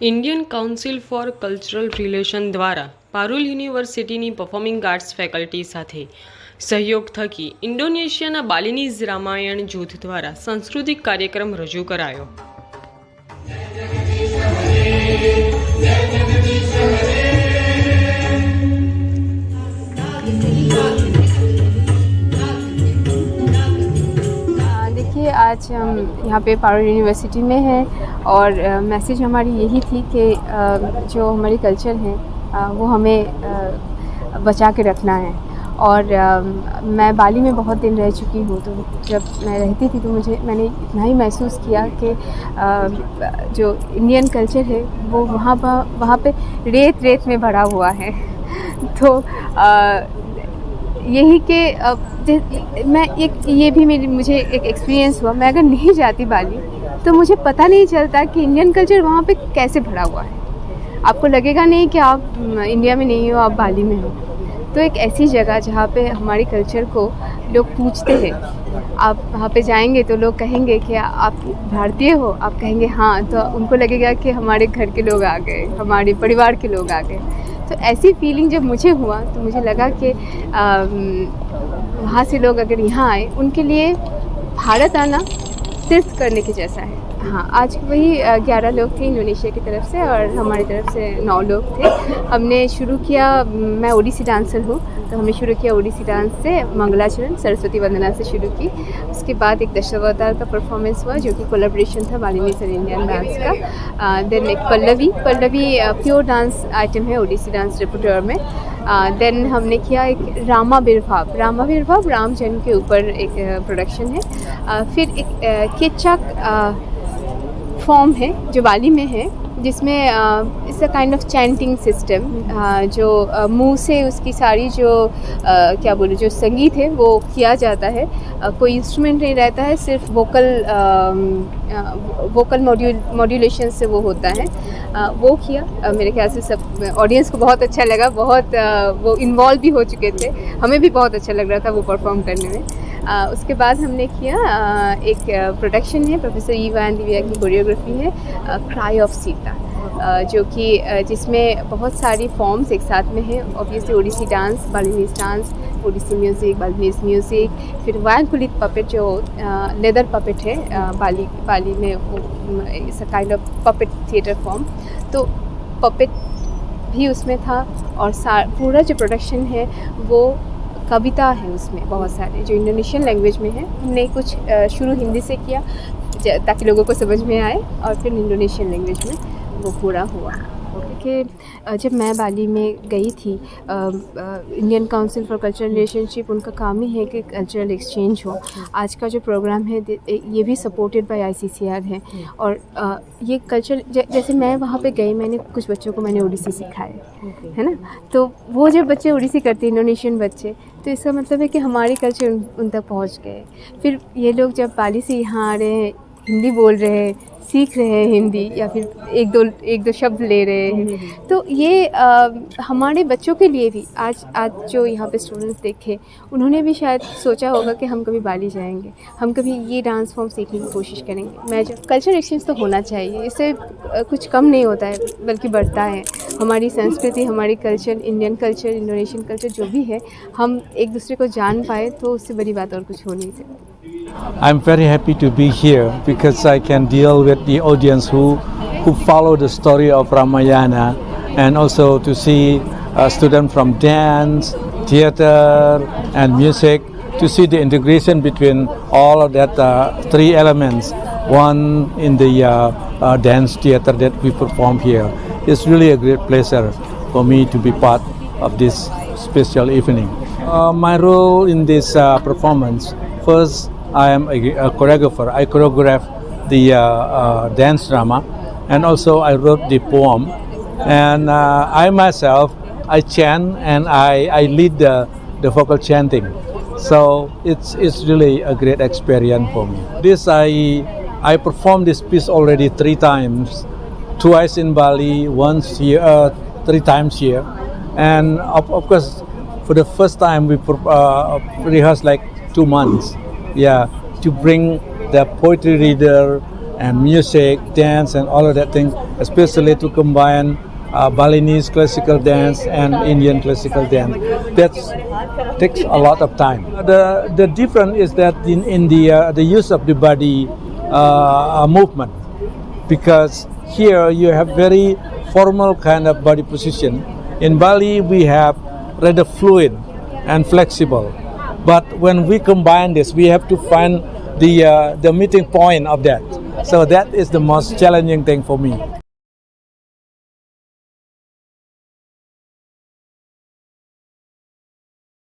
Indian council four cultural relation દ્વારા પારુલ યુનિવર્સિટીની performing arts faculty સાથે સહયોગ થકી ઇન્ડોનેશિયાના બાલિનીઝ રામાયણ જૂથ દ્વારા સાંસ્કૃતિક કાર્યક્રમ રજૂ કરાયો. देखिए, आज हम यहाँ पे पारुल यूनिवर्सिटी में हैं और मैसेज हमारी यही थी कि जो हमारी कल्चर है वो हमें बचा के रखना है. और मैं बाली में बहुत दिन रह चुकी हूँ, तो जब मैं रहती थी तो मैंने इतना ही महसूस किया कि जो इंडियन कल्चर है वो वहाँ पे रेत में भरा हुआ है. तो यही कि मैं ये भी मुझे एक एक्सपीरियंस हुआ. मैं अगर नहीं जाती बाली तो मुझे पता नहीं चलता कि इंडियन कल्चर वहाँ पे कैसे भरा हुआ है. आपको लगेगा नहीं कि आप इंडिया में नहीं हो, आप बाली में हो. तो एक ऐसी जगह जहाँ पे हमारे कल्चर को लोग पूछते हैं. आप वहाँ पे जाएंगे तो लोग कहेंगे कि आप भारतीय हो, आप कहेंगे हाँ, तो उनको लगेगा कि हमारे घर के लोग आ गए, हमारे परिवार के लोग आ गए. तो ऐसी फीलिंग जब मुझे हुआ तो मुझे लगा कि वहाँ से लोग अगर यहाँ आए, उनके लिए भारत आना तीर्थ करने के जैसा है. हाँ, आज वही 11 लोग थे इंडोनेशिया की तरफ से और हमारी तरफ से 9 लोग थे. हमने शुरू किया, मैं ओडिसी डांसर हूँ, तो हमने शुरू किया ओडिसी डांस से, मंगलाचरण सरस्वती वंदना से शुरू की. उसके बाद एक दशावतार का परफॉर्मेंस हुआ जो कि कोलैबोरेशन था बालिनीज और इंडियन डांस का. देन एक पल्लवी प्योर डांस आइटम है ओडिसी डांस रेपर्टोर में. देन हमने किया एक रामाविर्भाव रामजन्म के ऊपर एक प्रोडक्शन है. फिर एक केचक फॉर्म है जो बाली में है, जिसमें it's a kind of chanting system, जो मुंह से उसकी सारी जो क्या बोलूँ जो संगीत है वो किया जाता है. कोई इंस्ट्रूमेंट नहीं रहता है, सिर्फ वोकल मॉड्यूलेशन से वो होता है. वो किया. मेरे ख्याल से सब ऑडियंस को बहुत अच्छा लगा. बहुत वो इन्वॉल्व भी हो चुके थे. हमें भी बहुत अच्छा लग रहा था वो परफॉर्म करने में. उसके बाद हमने किया एक प्रोडक्शन है, प्रोफेसर ईवा एंड दिव्या की कोरियोग्राफी है, क्राई ऑफ सीता, जो कि जिसमें बहुत सारी फॉर्म्स एक साथ में हैं. Obviously Odissi dance, Balinese dance, Odissi music, Balinese music, फिर वायकुलित पपेट जो लेदर पपेट है बाली में, वो it's a kind of puppet theatre form. तो पपेट भी उसमें था और पूरा जो प्रोडक्शन है वो कविता है उसमें बहुत सारे जो इंडोनेशियन लैंग्वेज में है. हमने कुछ शुरू हिंदी से किया ताकि लोगों को समझ में आए और फिर इंडोनेशियन लैंग्वेज में वो पूरा हुआ. कि जब मैं बाली में गई थी, Indian council for cultural relationship, उनका काम ही है कि कल्चरल एक्सचेंज हो. आज का जो प्रोग्राम है ये भी सपोर्टेड बाय ICCR है. और ये कल्चर जैसे मैं वहाँ पे गई, मैंने कुछ बच्चों को मैंने ओडिसी सिखाए, है ना. तो वो जब बच्चे ओडिसी करते हैं, इंडोनेशियन बच्चे, तो इसका मतलब है कि हमारे कल्चर उन तक पहुँच गए. फिर ये लोग जब बाली से यहाँ आ रहे हैं, हिंदी बोल रहे हैं, सीख रहे हैं हिंदी, या फिर एक दो शब्द ले रहे हैं. तो ये हमारे बच्चों के लिए भी आज जो यहाँ पे स्टूडेंट्स देखे, उन्होंने भी शायद सोचा होगा कि हम कभी बाली जाएंगे, हम कभी ये डांस फॉर्म सीखने की कोशिश करेंगे. कल्चर एक्सचेंज तो होना चाहिए, इससे कुछ कम नहीं होता है बल्कि बढ़ता है. हमारी संस्कृति, हमारी culture, Indian culture, Indonesian culture जो भी है, हम एक दूसरे को जान पाए तो उससे बड़ी बात और कुछ हो नहीं सकती. I'm very happy to be here because I can deal with the audience who follow the story of Ramayana, and also to see students from dance, theater and music, to see the integration between all of that three elements, one in the dance theater that we perform here. It's really a great pleasure for me to be part of this special evening. My role in this performance, first I am a choreographer. I choreograph the dance drama, and also I wrote the poem. And I myself, I chant and I lead the vocal chanting. So it's really a great experience for me. I performed this piece already 3 times, twice in Bali, once here, 3 times here. And of course, for the first time we rehearsed like 2 months. Yeah, to bring the poetry reader and music, dance, and all of that thing, especially to combine Balinese classical dance and Indian classical dance. That takes a lot of time. The difference is that in the use of the body movement, because here you have very formal kind of body position. In Bali we have rather fluid and flexible, but when we combine this, we have to find the meeting point of that. So that is the most challenging thing for me.